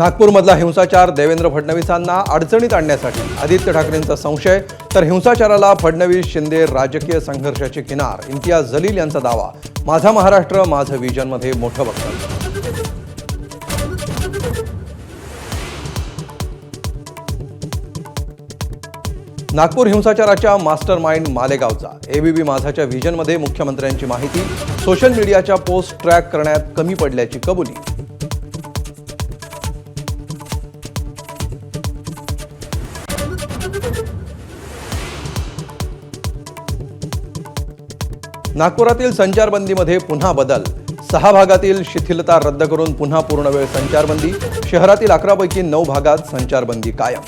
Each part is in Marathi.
नागपूरमधला हिंसाचार देवेंद्र फडणवीसांना अडचणीत आणण्यासाठी आदित्य ठाकरेंचा संशय, तर हिंसाचाराला फडणवीस शिंदे राजकीय संघर्षाची किनार, इम्तियाज जलील यांचा दावा. माझा महाराष्ट्र माझं विजनमध्ये मोठं वक्तव्य. नागपूर हिंसाचाराच्या मास्टर माइंड मालेगावचा. एबीपी माझाच्या व्हिजनमध्ये मुख्यमंत्र्यांची माहिती. सोशल मीडियाच्या पोस्ट ट्रॅक करण्यात कमी पडल्याची कबुली. नागपुरातील संचारबंदीमध्ये पुन्हा बदल. 6 भागातील शिथिलता रद्द करून पुन्हा पूर्णवेळ संचारबंदी. शहरातील 11 पैकी 9 भागात संचारबंदी कायम.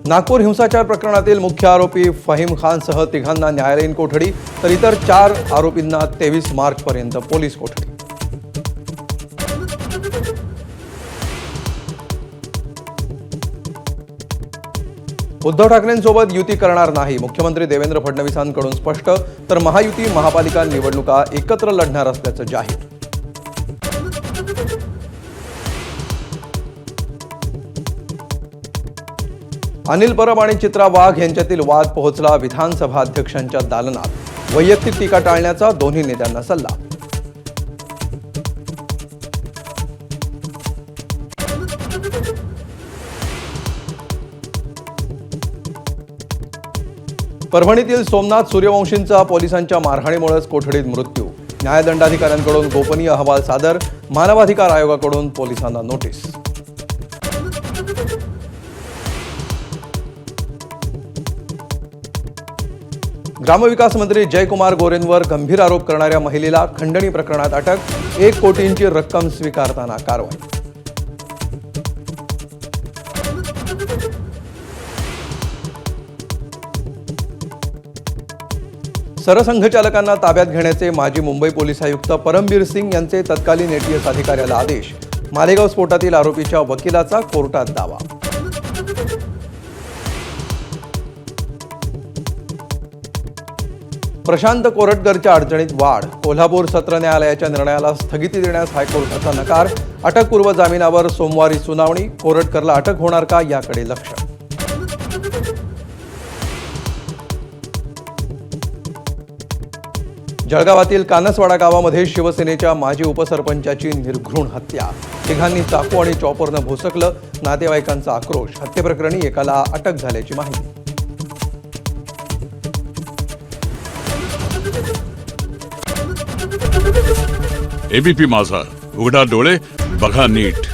नागपूर हिंसाचार प्रकरणातील मुख्य आरोपी फहीम खानसह तिघांना न्यायालयीन कोठडी, तर इतर 4 आरोपींना 23 मार्चपर्यंत पोलीस कोठडी. उद्धव ठाकरेंसोबत युती करणार नाही, मुख्यमंत्री देवेंद्र फडणवीसांकडून स्पष्ट. तर महायुती महापालिका निवडणुका एकत्र लढणार असल्याचं जाहीर. अनिल परब आणि चित्रा वाघ यांच्यातील वाद पोहोचला विधानसभा अध्यक्षांच्या दालनात. वैयक्तिक टीका टाळण्याचा दोन्ही नेत्यांना सल्ला. परभणीतील सोमनाथ सूर्यवंशींचा पोलिसांच्या मारहाणीमुळेच कोठडीत मृत्यू. न्यायदंडाधिकाऱ्यांकडून गोपनीय अहवाल सादर. मानवाधिकार आयोगाकडून पोलिसांना नोटीस. ग्रामविकास मंत्री जयकुमार गोरेंवर गंभीर आरोप करणाऱ्या महिलेला खंडणी प्रकरणात अटक. 1 कोटींची रक्कम स्वीकारताना कारवाई. सरसंघचालकांना ताब्यात घेण्याचे माजी मुंबई पोलीस आयुक्त परमबीर सिंग यांचे तत्कालीन एटीएस अधिकाऱ्याला आदेश. मालेगाव स्फोटातील आरोपीच्या वकिलाचा कोर्टात दावा. प्रशांत कोरटकरच्या अडचणीत वाढ. कोल्हापूर सत्र न्यायालयाच्या निर्णयाला स्थगिती देण्यास हायकोर्टाचा नकार. अटकपूर्व जामिनावर सोमवारी सुनावणी. कोरटकरला अटक होणार का याकडे लक्ष. जळगावातील कानसवाडा गावामध्ये शिवसेनेच्या माजी उपसरपंचाची निर्घृण हत्या. तिघांनी चाकू आणि चॉपरनं भोसकलं. नातेवाईकांचा आक्रोश. हत्येप्रकरणी एकाला अटक झाल्याची माहिती. एबीपी माझा, उघडा डोळे बघा नीट.